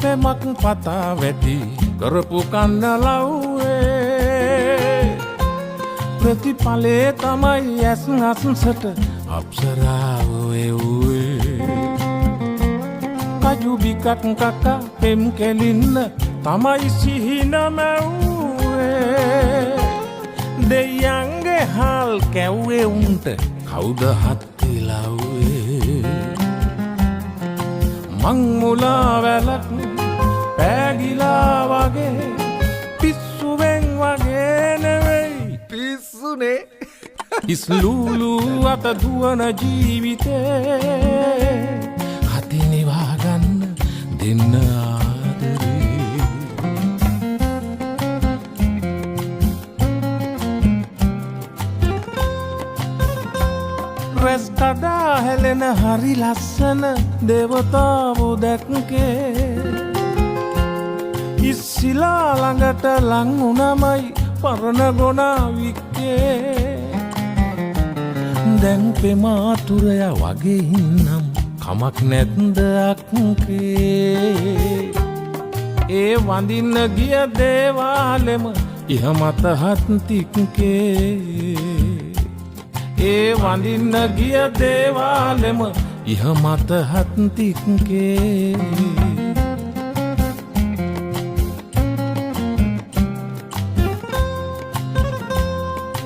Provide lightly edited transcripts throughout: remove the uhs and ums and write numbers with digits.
පෙමක් පතා වැටි කරපු කන්න ලව්වේ ප්‍රතිඵලේ තමයි ඇස් අස්සට අප්සරාව එව්වේ කජු බිකක් කකා පෙම් කෙලින්න තමයි සිහින මැව්වේ දෙයන්ගේ හල් කැව්වේ උන්ට කවුද හත්ති ලව්වේ මං මුලා වැලක් පෑගිලා වගේ පිස්සුවෙන් වගේ නෙවෙයි පිස්සුනේ ඉස්ලූලු අත දුවන ජීවිතේ හතිනිවා ගන්න දෙන්න ආදරේ රැස් කඩා හැලෙන හරි ලස්සන දේවතාවෝ දැක්කේ ඉස්සිලා ළඟට ලං වුණමයි පරණ ගොනා වික්කේ දැන් පෙමාතුරය වගේ ඉන්නම් කමක් නැත්ද අක්කේ ඒ වඳින්න ගිය දේවාලෙම ඉහ මත හත්තික්කේ ඒ වඳින්න ගිය දේවාලෙම ඉහ මත හත්තික්කේ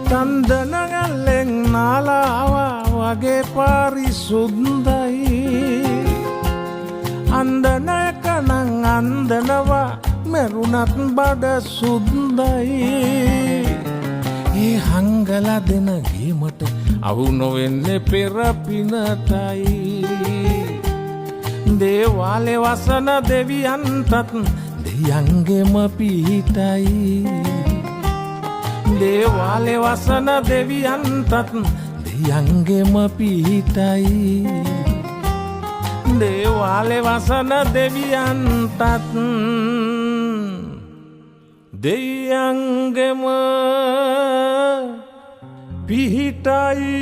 චන්දනගල්ලෙන් නාලාවා වගේ පාරිසුද්දයි අන්දනයකනං අන්දනවා මෙරුණත් බඩ සුද්දයි ඒ හංගල දෙන ගීමට අවු නොවෙන්නේ පෙරපිනටයි දේවාලේ වසන දෙවියන්ටත් දෙයන්ගෙම පිහිටයි දේවාලේ වසන දෙවියන්ටත් දෙයන්ගෙම පිහිටයි දේවාලේ වසන දෙවියන්ටත් දෙයන්ගෙම පිහිටයි